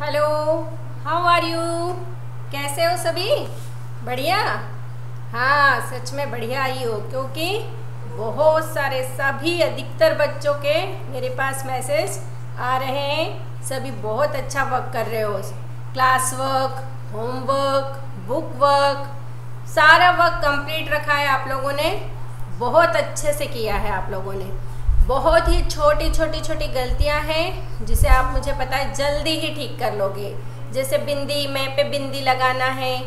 Hello, how are you? कैसे हो सभी? बढ़िया। हाँ, सच में बढ़िया आई हो, क्योंकि बहुत सारे सभी अधिकतर बच्चों के मेरे पास मैसेज आ रहे हैं। सभी बहुत अच्छा वर्क कर रहे हो, class work, homework, book work, सारा वर्क कंप्लीट रखा है आप लोगों ने। बहुत अच्छे से किया है आप लोगों ने। बहुत ही छोटी छोटी गलतियां हैं जिसे आप, मुझे पता है, जल्दी ही ठीक कर लोगे। जैसे बिंदी में पे बिंदी लगाना है,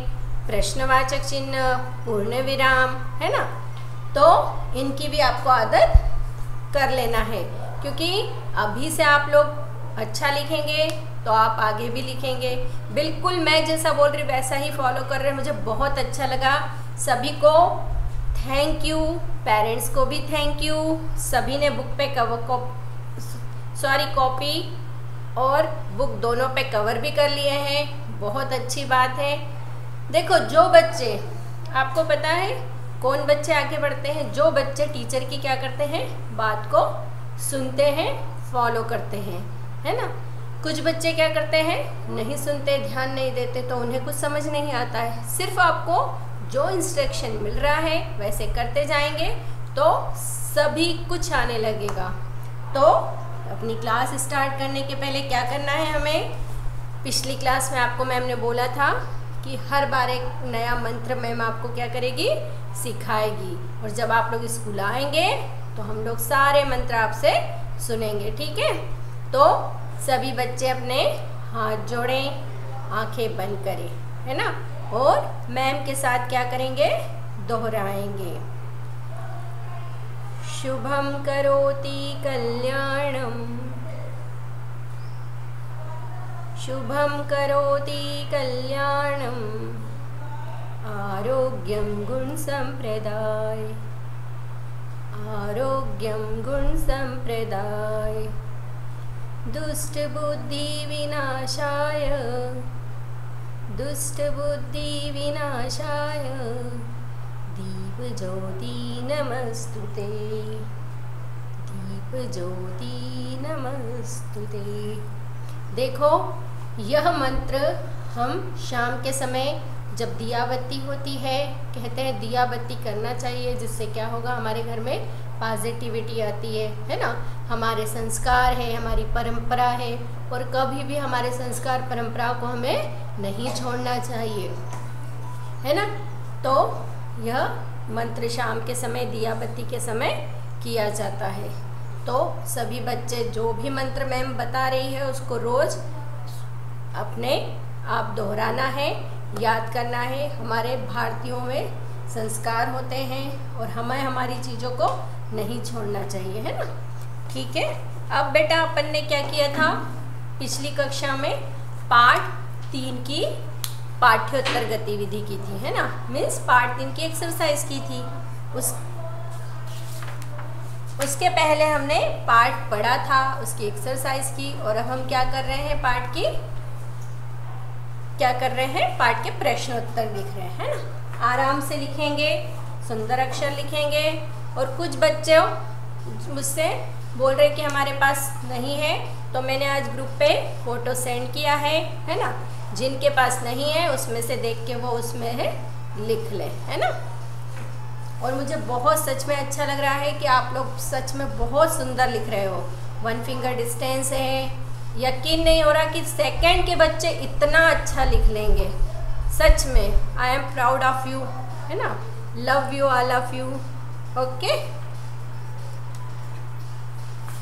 प्रश्नवाचक चिन्ह, पूर्ण विराम, है ना। तो इनकी भी आपको आदत कर लेना है, क्योंकि अभी से आप लोग अच्छा लिखेंगे तो आप आगे भी लिखेंगे। बिल्कुल मैं जैसा बोल रही वैसा ही फॉलो कर रहे हैं। मुझे बहुत अच्छा लगा। सभी को थैंक यू, पेरेंट्स को भी थैंक यू। सभी ने बुक पे कॉपी और बुक दोनों पे कवर भी कर लिए हैं। बहुत अच्छी बात है। देखो, जो बच्चे, आपको पता है कौन बच्चे आगे बढ़ते हैं? जो बच्चे टीचर की क्या करते हैं, बात को सुनते हैं, फॉलो करते हैं, है ना। कुछ बच्चे क्या करते हैं, नहीं सुनते, ध्यान नहीं देते, तो उन्हें कुछ समझ नहीं आता है। सिर्फ आपको जो इंस्ट्रक्शन मिल रहा है वैसे करते जाएंगे तो सभी कुछ आने लगेगा। तो अपनी क्लास स्टार्ट करने के पहले क्या करना है हमें? पिछली क्लास में आपको मैम ने बोला था कि हर बार एक नया मंत्र मैम आपको क्या करेगी, सिखाएगी। और जब आप लोग स्कूल आएंगे तो हम लोग सारे मंत्र आपसे सुनेंगे, ठीक है। तो सभी बच्चे अपने हाथ जोड़ें, आंखें बंद करें, है ना, और मैम के साथ क्या करेंगे, दोहराएंगे। शुभम करोति कल्याणम, शुभम करोति कल्याणम, आरोग्यम गुण संप्रदाय, आरोग्यम गुण संप्रदाय, दुष्ट बुद्धि विनाशाय, दुष्ट बुद्धि विनाशाय, दीप ज्योति नमस्तुते, दीप ज्योति नमस्तुते। देखो, यह मंत्र हम शाम के समय जब दिया बत्ती होती है, कहते हैं दिया बत्ती करना चाहिए, जिससे क्या होगा, हमारे घर में पॉजिटिविटी आती है ना। हमारे संस्कार है, हमारी परंपरा है, और कभी भी हमारे संस्कार परंपरा को हमें नहीं छोड़ना चाहिए, है ना। तो यह मंत्र शाम के समय, दिया बत्ती के समय किया जाता है। तो सभी बच्चे जो भी मंत्र मैम बता रही है उसको रोज अपने आप दोहराना है, याद करना है। हमारे भारतीयों में संस्कार होते हैं और हमें हमारी चीज़ों को नहीं छोड़ना चाहिए, है ना। ठीक है। अब बेटा अपन ने क्या किया था पिछली कक्षा में, पार्ट 3 की पाठ्योत्तर गतिविधि की थी, है ना। मीन्स पार्ट 3 की एक्सरसाइज की थी। उसके पहले हमने पार्ट पढ़ा था, उसकी एक्सरसाइज की, और अब हम क्या कर रहे हैं, पार्ट की क्या कर रहे हैं, पार्ट के प्रश्नोत्तर लिख रहे हैं, है ना। आराम से लिखेंगे, सुंदर अक्षर लिखेंगे। और कुछ बच्चे मुझसे बोल रहे कि हमारे पास नहीं है, तो मैंने आज ग्रुप पे फोटो सेंड किया है ना। जिनके पास नहीं है उसमें से देख के वो उसमें है लिख ले, है ना। और मुझे बहुत सच में अच्छा लग रहा है कि आप लोग सच में बहुत सुंदर लिख रहे हो। 1 फिंगर डिस्टेंस है। यकीन नहीं हो रहा कि सेकंड के बच्चे इतना अच्छा लिख लेंगे। सच में I am proud of you, है ना। Love you, all of you. Okay,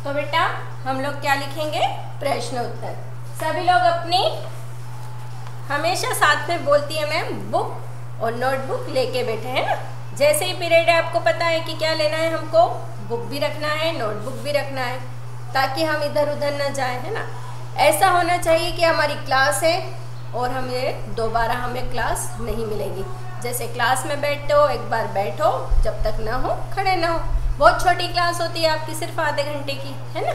तो बेटा हम लोग क्या लिखेंगे, प्रश्नोत्तर। सभी लोग अपनी, हमेशा साथ में बोलती है मैम, बुक और नोटबुक लेके बैठे, हैं ना। जैसे ही पीरियड है आपको पता है कि क्या लेना है हमको, बुक भी रखना है, नोटबुक भी रखना है, ताकि हम इधर उधर न जाएं, है ना। ऐसा होना चाहिए कि हमारी क्लास है और हमें दोबारा हमें क्लास नहीं मिलेगी। जैसे क्लास में बैठते हो, एक बार बैठो, जब तक ना हो खड़े ना हो। बहुत छोटी क्लास होती है आपकी, सिर्फ आधे घंटे की, है ना।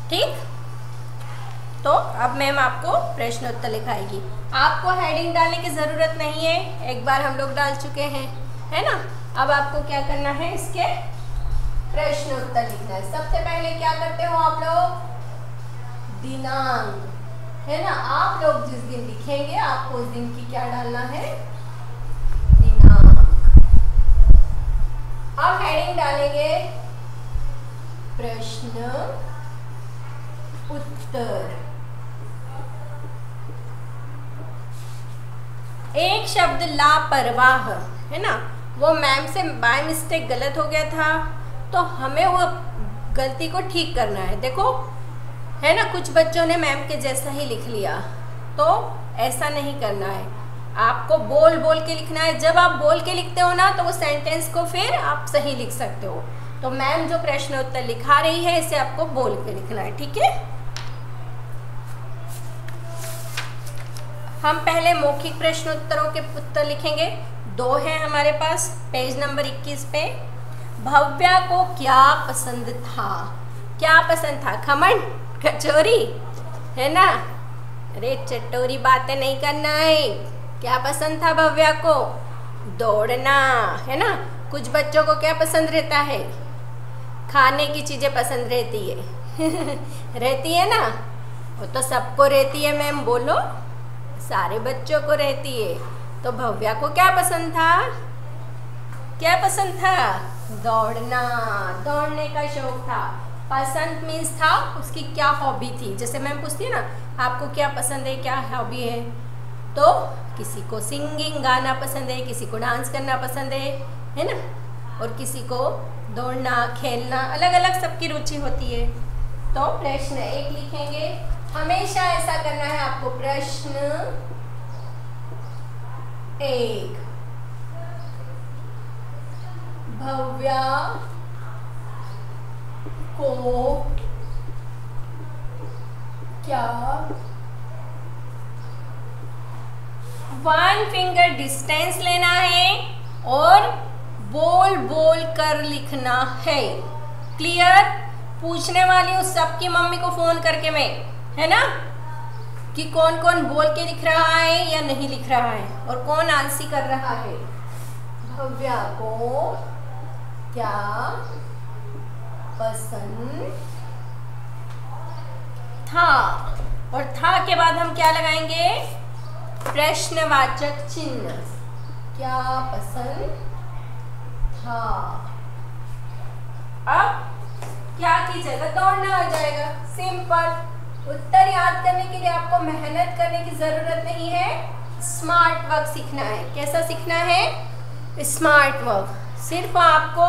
ठीक, तो अब मैम आपको प्रश्नोत्तर लिखाएगी। आपको हेडिंग डालने की ज़रूरत नहीं है, एक बार हम लोग डाल चुके हैं, है ना। अब आपको क्या करना है, इसके प्रश्नोत्तर लिखना है। सबसे पहले क्या करते हो आप लोग, दिनांक, है ना। आप लोग जिस दिन लिखेंगे आपको उस दिन की क्या डालना है, दिनांक। अब हेडिंग डालेंगे प्रश्न उत्तर। एक शब्द लापरवाह है ना, वो मैम से बाय मिस्टेक गलत हो गया था, तो हमें वो गलती को ठीक करना है। देखो है ना, कुछ बच्चों ने मैम के जैसा ही लिख लिया, तो ऐसा नहीं करना है। आपको बोल बोल के लिखना है। जब आप बोल के लिखते हो ना, तो वो सेंटेंस को फिर आप सही लिख सकते हो। तो मैम जो प्रश्न उत्तर लिखा रही है, इसे आपको बोल के लिखना है, ठीक है। हम पहले मौखिक प्रश्न उत्तरों के उत्तर लिखेंगे। 2 हैं हमारे पास, पेज नंबर 21 पे। भव्या को क्या पसंद था? क्या पसंद था? खमन, कचौरी, है ना। अरे चटोरी बातें नहीं करना है। क्या पसंद था भव्या को? दौड़ना, है ना। कुछ बच्चों को क्या पसंद रहता है? खाने की चीजें पसंद रहती है रहती है ना, वो तो सबको रहती है मैम, बोलो। सारे बच्चों को रहती है। तो भव्या को क्या पसंद था? क्या पसंद था? दौड़ना, दौड़ने का शौक था। पसंद मीन्स था उसकी क्या हॉबी थी। जैसे मैम पूछती है ना, आपको क्या पसंद है, क्या हॉबी है, तो किसी को सिंगिंग, गाना पसंद है, किसी को डांस करना पसंद है ना, और किसी को दौड़ना, खेलना, अलग अलग सबकी रुचि होती है। तो प्रश्न 1 लिखेंगे। हमेशा ऐसा करना है आपको। प्रश्न 1, भव्या को क्या, 1 फिंगर डिस्टेंस लेना है और बोल बोल कर लिखना है। क्लियर? पूछने वाली हूँ सबकी मम्मी को फोन करके मैं, है ना, कि कौन कौन बोल के लिख रहा है या नहीं लिख रहा है, और कौन आंसी कर रहा है। भव्या को क्या पसंद था, और था के बाद हम क्या लगाएंगे? प्रश्नवाचक चिन्ह। क्या पसंद था। अब क्या की जगह दौड़ना आ जाएगा। सिंपल। उत्तर याद करने के लिए आपको मेहनत करने की जरूरत नहीं है, स्मार्ट वर्क सीखना है। कैसा सीखना है? Smart work. सिर्फ आपको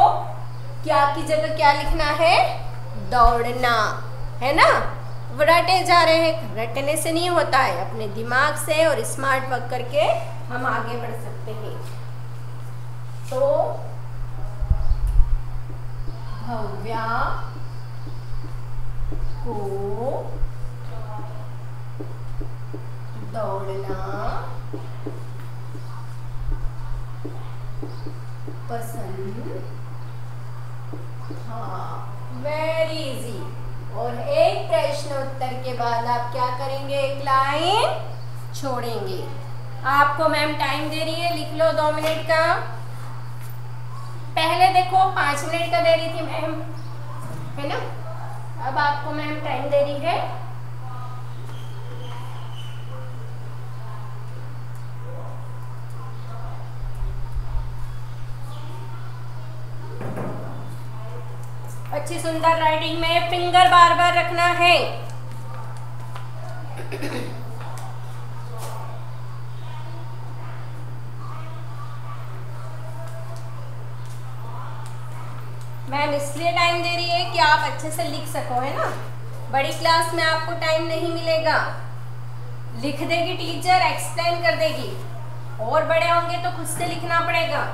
क्या की जगह क्या लिखना है? दौड़ना, है ना। रटे जा रहे हैं, रटने से नहीं होता है, अपने दिमाग से और स्मार्ट वर्क करके हम आगे बढ़ सकते हैं। तो भव्या को दौड़ना पसंद था। Very easy. और एक प्रश्न उत्तर के बाद आप क्या करेंगे? एक लाइन छोड़ेंगे। आपको मैम टाइम दे रही है, लिख लो 2 मिनट का। पहले देखो 5 मिनट का दे रही थी मैम, है ना। अब आपको मैम टाइम दे रही है अच्छी सुंदर राइटिंग में फिंगर बार बार रखना है। मैम इसलिए टाइम दे रही है कि आप अच्छे से लिख सको, है ना। बड़ी क्लास में आपको टाइम नहीं मिलेगा, लिख देगी टीचर, एक्सप्लेन कर देगी, और बड़े होंगे तो खुद से लिखना पड़ेगा।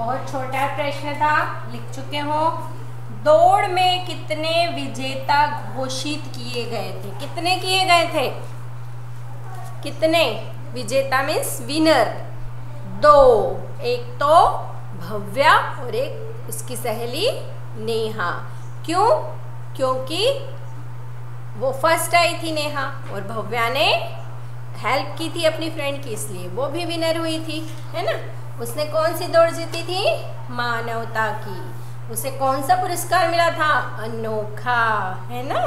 बहुत छोटा प्रश्न था, लिख चुके हो। दौड़ में कितने विजेता घोषित किए गए थे? कितने किए गए थे? कितने? विजेता मीन्स विनर। 2, एक तो भव्या और एक उसकी सहेली नेहा। क्यों? क्योंकि वो फर्स्ट आई थी नेहा और भव्या ने हेल्प की थी अपनी फ्रेंड की, इसलिए वो भी विनर हुई थी, है ना। उसने कौन सी दौड़ जीती थी? मानवता की। उसे कौन सा पुरस्कार मिला था? अनोखा, है ना।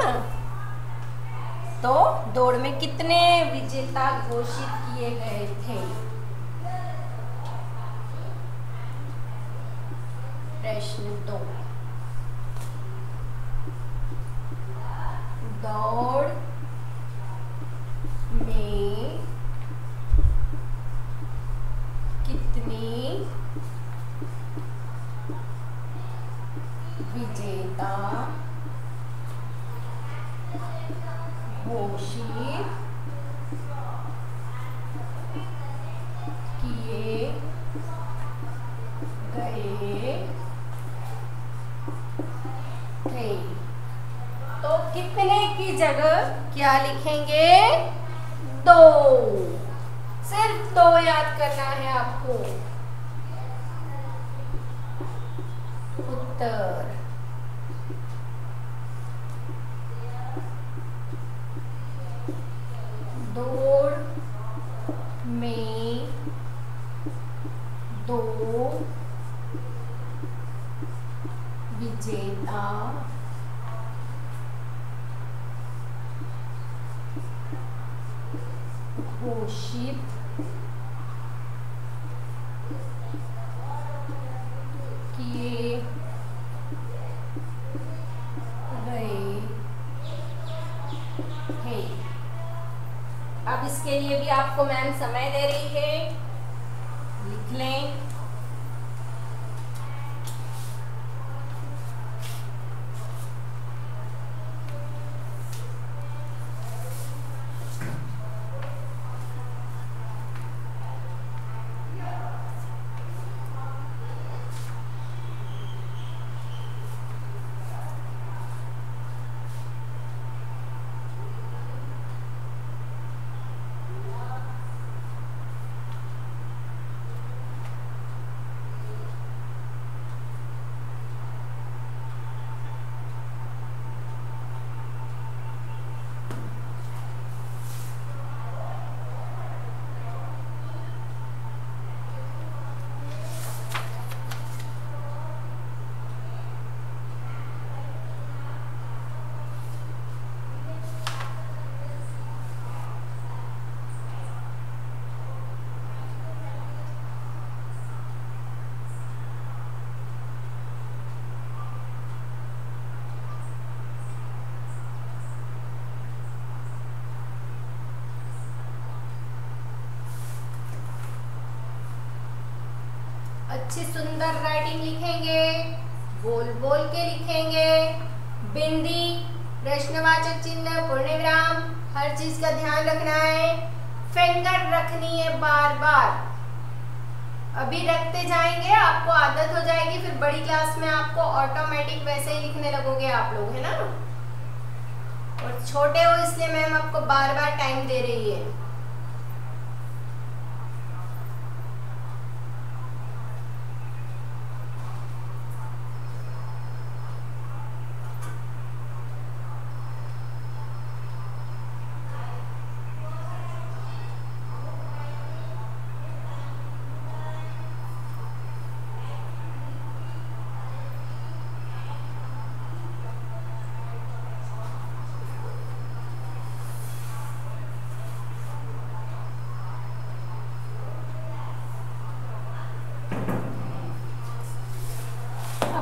तो दौड़ में कितने विजेता घोषित किए गए थे? प्रश्न 2। दौड़ में कितने विजेता घोषित किए गए थे? तो कितने की जगह क्या लिखेंगे? 2। सिर्फ 2 याद करना है आपको। उत्तर दौड़ में 2 विजेता घोषित किए गए हैं। अब इसके लिए भी आपको मैम समय दे रही है, लिख लें। अच्छी सुंदर राइटिंग लिखेंगे, बोल बोल के लिखेंगे। बिंदी, प्रश्नवाचक चिन्ह, पूर्ण विराम, हर चीज का ध्यान रखना है। फिंगर रखनी है बार बार। अभी रखते जाएंगे, आपको आदत हो जाएगी, फिर बड़ी क्लास में आपको ऑटोमेटिक वैसे ही लिखने लगोगे आप लोग, है ना। और छोटे हो इसलिए मैम आपको बार बार टाइम दे रही है।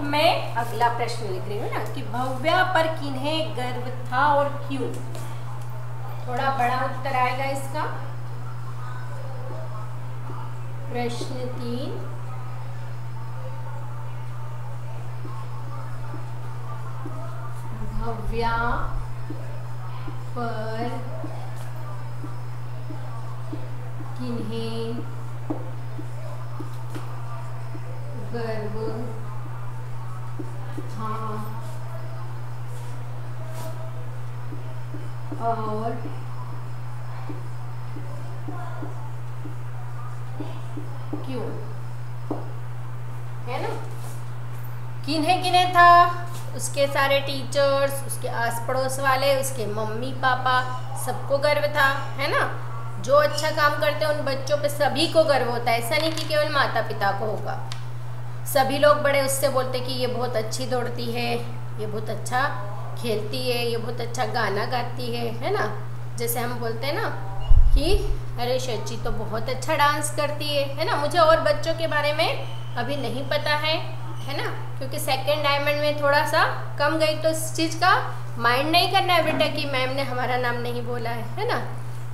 मैं अगला प्रश्न लिख रही हूँ ना कि भव्या पर किन्हें गर्व था और क्यों। थोड़ा बड़ा उत्तर आएगा इसका। प्रश्न 3, भव्या पर किन्हें गर्व था और क्यों, है ना। किन्हें किन्हें था, उसके सारे टीचर्स, उसके आस पड़ोस वाले, उसके मम्मी पापा, सबको गर्व था, है ना। जो अच्छा काम करते हैं उन बच्चों पे सभी को गर्व होता है, ऐसा नहीं कि केवल माता पिता को होगा। सभी लोग बड़े उससे बोलते कि ये बहुत अच्छी दौड़ती है, ये बहुत अच्छा खेलती है, ये बहुत अच्छा गाना गाती है ना। जैसे हम बोलते हैं ना कि अरे शची तो बहुत अच्छा डांस करती है ना। मुझे और बच्चों के बारे में अभी नहीं पता है ना, क्योंकि सेकंड डायमंड में थोड़ा सा कम गई, तो इस चीज़ का माइंड नहीं करना है बेटा कि मैम ने हमारा नाम नहीं बोला है ना।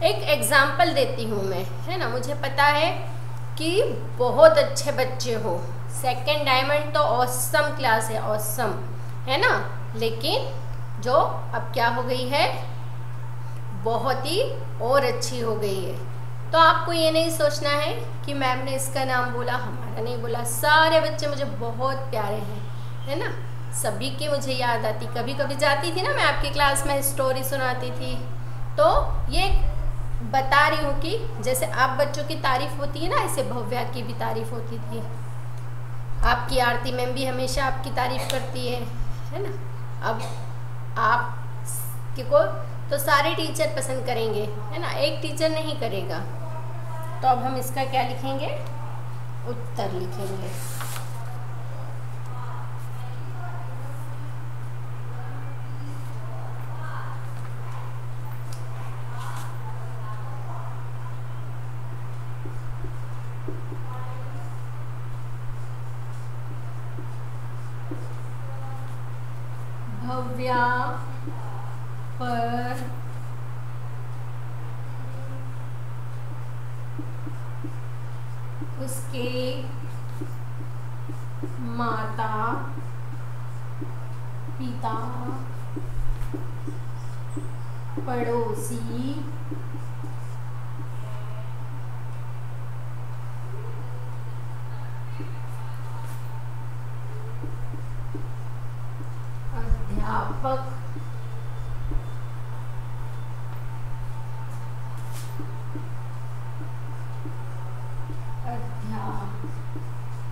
एक एग्जाम्पल देती हूँ मैं, है ना। मुझे पता है कि बहुत अच्छे बच्चे हो, सेकंड डायमंड तो ऑसम क्लास है, ऑसम, है ना। लेकिन जो अब क्या हो गई है, बहुत ही और अच्छी हो गई है। तो आपको ये नहीं सोचना है कि मैम ने इसका नाम बोला, हमारा नहीं बोला। सारे बच्चे मुझे बहुत प्यारे हैं, है ना। सभी की मुझे याद आती, कभी कभी जाती थी ना मैं आपकी क्लास में, स्टोरी सुनाती थी। तो ये बता रही हूँ कि जैसे आप बच्चों की तारीफ होती है ना, ऐसे भव्या की भी तारीफ होती थी। आपकी आरती मैम भी हमेशा आपकी तारीफ करती है ना। अब आप को तो सारे टीचर पसंद करेंगे, है ना, एक टीचर नहीं करेगा। तो अब हम इसका क्या लिखेंगे, उत्तर लिखेंगे। भव्या पर उसके माता पिता, पड़ोसी, अध्यापक,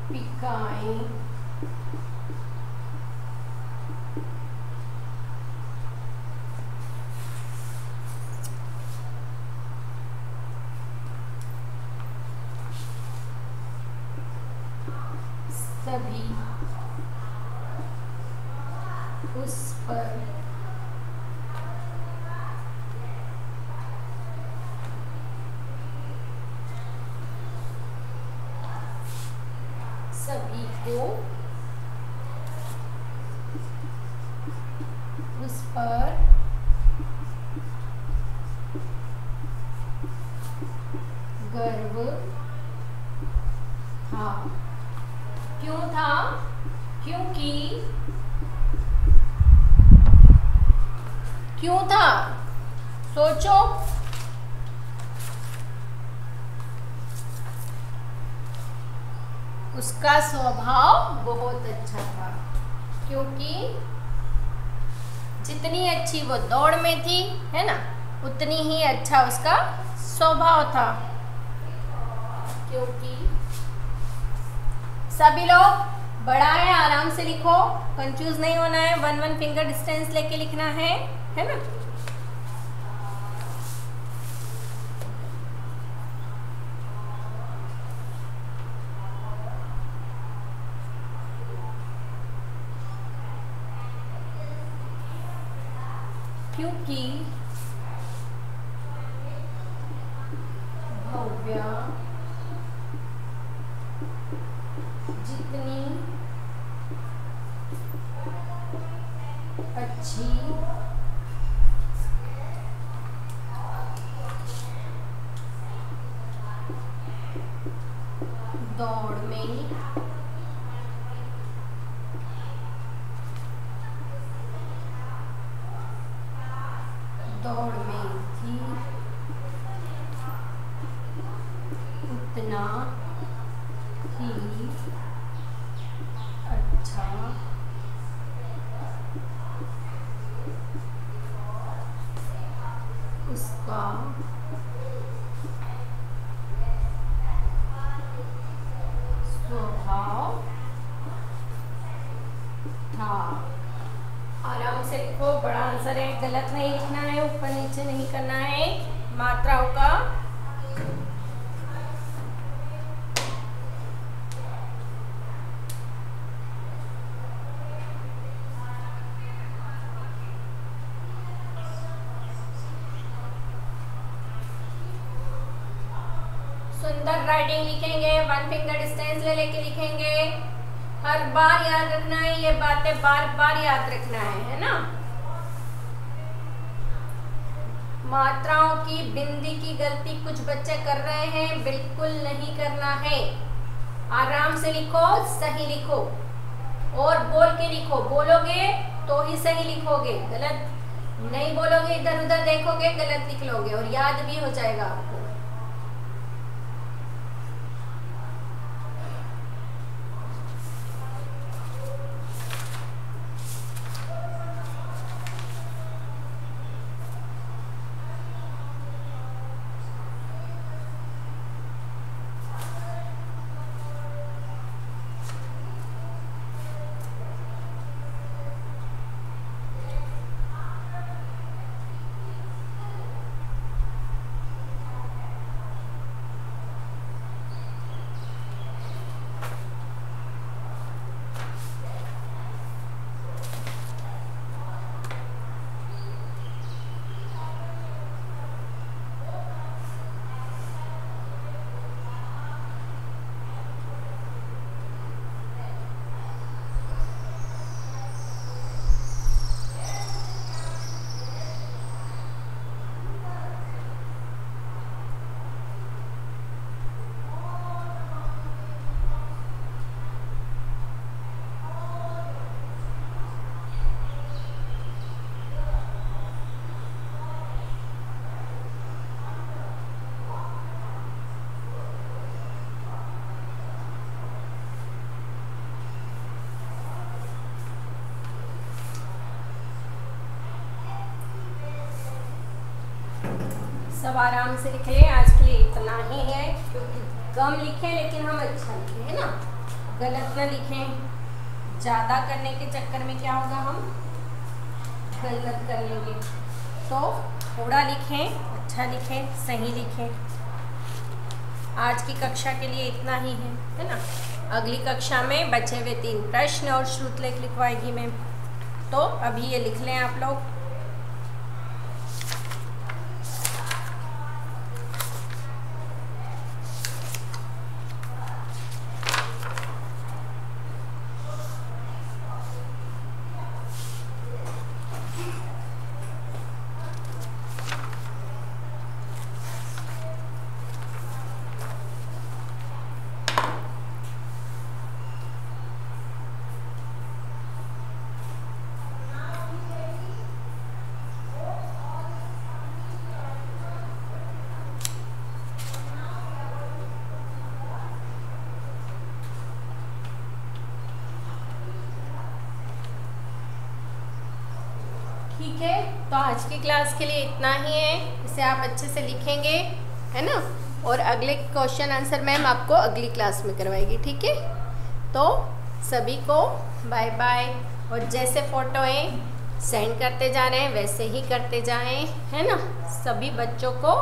अध्यापिकाएं, सभी उस पर सभी को उस पर गर्व था। क्यों था, क्योंकि क्यों था, सोचो। उसका स्वभाव बहुत अच्छा था, क्योंकि जितनी अच्छी वो दौड़ में थी, है ना, उतनी ही अच्छा उसका स्वभाव था। क्योंकि सभी लोग बड़ा है, आराम से लिखो, कंफ्यूज नहीं होना है, 1 फिंगर डिस्टेंस लेके लिखना है ना। क्योंकि भव्या जितनी अच्छी दौड़ में थी, उतना ही का स्वभाव था। आराम से लिखो, बड़ा आंसर है, गलत नहीं लिखना है, ऊपर नीचे नहीं करना है। मात्राओं का सुंदर राइटिंग लिखेंगे, 1 फिंगर डिस्टेंस ले लेके लिखेंगे। हर बार याद रखना है, ये बातें बार बार याद रखना है ना। मात्राओं की बिंदी की गलती कुछ बच्चे कर रहे हैं, बिल्कुल नहीं करना है। आराम से लिखो, सही लिखो और बोल के लिखो। बोलोगे तो ही सही लिखोगे, गलत नहीं बोलोगे, इधर उधर देखोगे गलत लिख लोगे और याद भी हो जाएगा आपको। सब आराम से लिख लें, आज के लिए इतना ही है, क्योंकि कम लिखें लेकिन हम अच्छा लिखें, है ना, गलत ना लिखें। ज़्यादा करने के चक्कर में क्या होगा, हम गलत कर लेंगे। तो थोड़ा लिखें, अच्छा लिखें, सही लिखें। आज की कक्षा के लिए इतना ही है ना। अगली कक्षा में बचे हुए 3 प्रश्न और श्रुतलेख लिखवाएगी मैम, तो अभी ये लिख लें आप लोग। ठीक है, तो आज की क्लास के लिए इतना ही है। इसे आप अच्छे से लिखेंगे, है ना, और अगले क्वेश्चन आंसर मैम आपको अगली क्लास में करवाएगी। ठीक है, तो सभी को बाय बाय। और जैसे फ़ोटोएं सेंड करते जा रहे हैं वैसे ही करते जाएं, है ना। सभी बच्चों को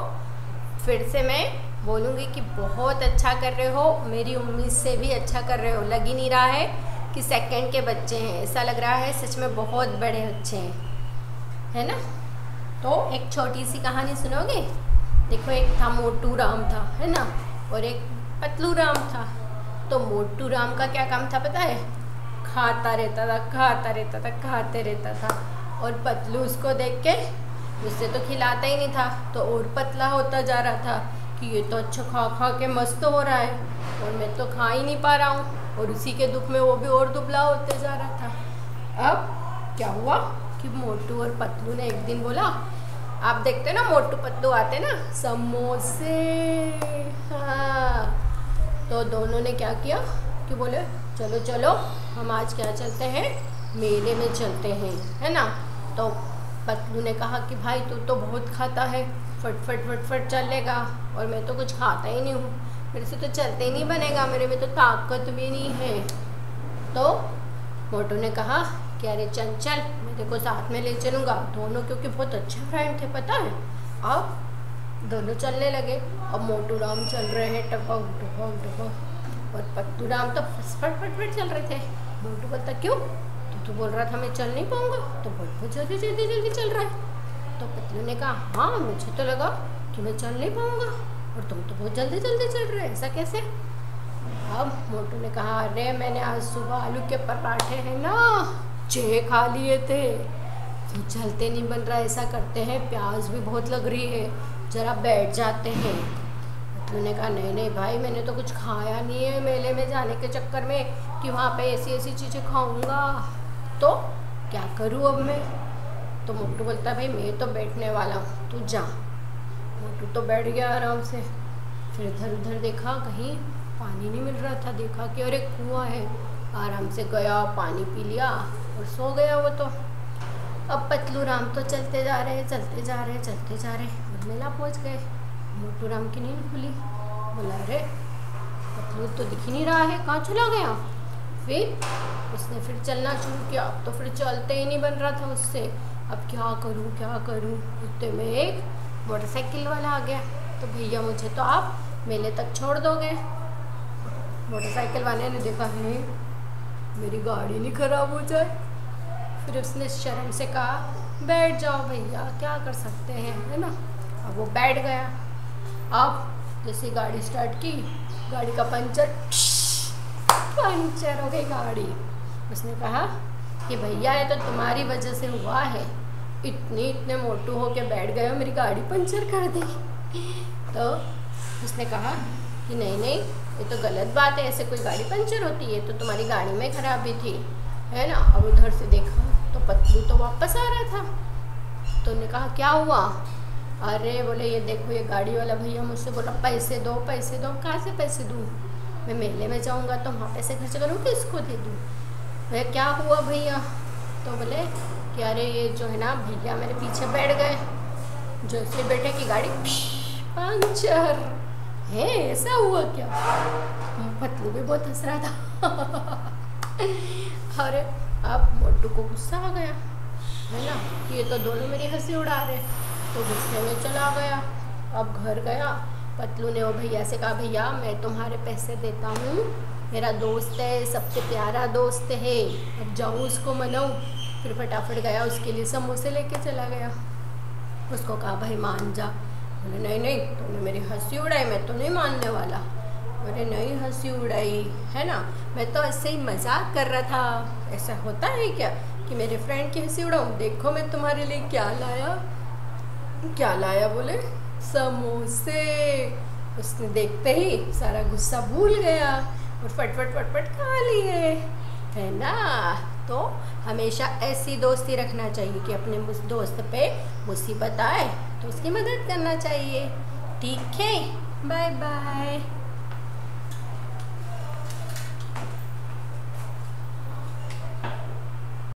फिर से मैं बोलूँगी कि बहुत अच्छा कर रहे हो, मेरी उम्मीद से भी अच्छा कर रहे हो। लग ही नहीं रहा है कि सेकंड के बच्चे हैं, ऐसा लग रहा है सच में बहुत बड़े बच्चे हैं, है ना। तो एक छोटी सी कहानी सुनोगे। देखो, एक था मोटू राम था, है ना, और एक पतलू राम था। तो मोटू राम का क्या काम था पता है, खाता रहता था, खाते रहता था। और पतलू उसको देख के उससे तो खिलाता ही नहीं था, तो और पतला होता जा रहा था कि ये तो अच्छा खा खा के मस्त हो रहा है और मैं तो खा ही नहीं पा रहा हूँ। और उसी के दुख में वो भी और दुबला होते जा रहा था। अब क्या हुआ कि मोटू और पतलू ने एक दिन बोला, आप देखते ना मोटू पतलू आते ना समोसे, हाँ। तो दोनों ने क्या किया कि बोले चलो चलो हम आज क्या चलते हैं, मेले में चलते हैं, है ना। तो पतलू ने कहा कि भाई तू तो बहुत खाता है, फट फट फट फट चलेगा और मैं तो कुछ खाता ही नहीं हूँ, मेरे से तो चलते ही नहीं बनेगा, मेरे में तो ताकत भी नहीं है। तो मोटू ने कहा कि अरे चंचल, मैं देखो साथ में ले चलूँगा। दोनों क्योंकि बहुत अच्छे फ्रेंड थे पता है। अब दोनों चलने लगे। अब मोटू राम चल रहे हैं टपक टपक टपक और पत्तू राम तो फट फट फट चल रहे थे। मोटू बोलता क्यों, तो बोल रहा था मैं चल नहीं पाऊँगा, तो बहुत जल्दी जल्दी जल्दी चल रहा है। तो पतलू ने कहा हाँ मुझे तो लगा कि मैं चल नहीं पाऊँगा और तुम तो बहुत जल्दी जल्दी चल रहे हैं, ऐसा कैसे। अब मोटू ने कहा अरे मैंने आज सुबह आलू के पराठे हैं ना 6 खा लिए थे, तो चलते नहीं बन रहा, ऐसा करते हैं प्यास भी बहुत लग रही है, ज़रा बैठ जाते हैं। पतलू ने कहा नहीं नहीं भाई, मैंने तो कुछ खाया नहीं है मेले में जाने के चक्कर में कि वहाँ पे ऐसी ऐसी चीज़ें खाऊंगा, तो क्या करूँ अब मैं। तो मोटू बोलता भाई मैं तो बैठने वाला हूँ, तू जा। मोटू तो बैठ गया आराम से। फिर इधर उधर देखा, कहीं पानी नहीं मिल रहा था, देखा कि अरे कुआं है, आराम से गया पानी पी लिया और सो गया वो तो। अब पतलू राम तो चलते जा रहे चलते जा रहे चलते जा रहे और मेला पहुँच गए। मोटू राम की नींद खुली, बोला अरे पतलू तो दिख ही नहीं रहा है, कहाँ चला गया। फिर उसने फिर चलना शुरू किया, अब तो फिर चलते ही नहीं बन रहा था उससे। अब क्या करूँ क्या करूँ। उतने में एक मोटरसाइकिल वाला आ गया, तो भैया मुझे तो आप मेले तक छोड़ दोगे। मोटरसाइकिल वाले ने देखा है मेरी गाड़ी नहीं खराब हो जाए। फिर उसने शर्म से कहा बैठ जाओ भैया, क्या कर सकते हैं, है ना। अब वो बैठ गया। अब जैसे गाड़ी स्टार्ट की, गाड़ी का पंचर हो गई गाड़ी। उसने कहा कि भैया ये तो तुम्हारी वजह से हुआ है, इतने मोटू हो के बैठ गए हो, मेरी गाड़ी पंचर कर दी। तो उसने कहा कि नहीं नहीं ये तो गलत बात है, ऐसे कोई गाड़ी पंचर होती है, तो तुम्हारी गाड़ी में खराबी थी, है ना। अब उधर से देखा तो पतलू तो वापस आ रहा था। तो उन्होंने कहा क्या हुआ। अरे बोले ये देखो ये गाड़ी वाला भैया मुझसे बोला पैसे दो पैसे दो। कहाँ से पैसे दूँ, मैं मेले में जाऊँगा तो वहाँ पैसे खर्च करूँ कि इसको दे दूँ। भैया क्या हुआ भैया। तो बोले कि अरे ये जो है ना भैया मेरे पीछे बैठ गए, जैसे बैठे की गाड़ी पंचर है, ऐसा हुआ क्या। पतलू भी बहुत हंस रहा था। अरे अब मोटू को गुस्सा आ गया, है ना, ये तो दोनों मेरी हंसी उड़ा रहे, तो गुस्से में चला गया। अब घर गया, पतलू ने वो भैया से कहा भैया मैं तुम्हारे पैसे देता हूँ, मेरा दोस्त है, सबसे प्यारा दोस्त है, अब जाऊँ उसको मनाऊँ। फिर फटाफट गया, उसके लिए समोसे लेके चला गया। उसको कहा भाई मान जा। बोले नहीं नहीं तुमने मेरी हंसी उड़ाई, मैं तो नहीं मानने वाला। अरे नहीं हंसी उड़ाई, है ना, मैं तो ऐसे ही मजाक कर रहा था। ऐसा होता है क्या कि मेरे फ्रेंड की हंसी उड़ाऊँ। देखो मैं तुम्हारे लिए क्या लाया। क्या लाया बोले समोसे। उसने देखते ही सारा गुस्सा भूल गया और फटफट फटफट खा लिए, है ना। तो हमेशा ऐसी दोस्ती रखना चाहिए कि अपने दोस्त पे मुसीबत आए तो उसकी मदद करना चाहिए। ठीक है, बाय बाय।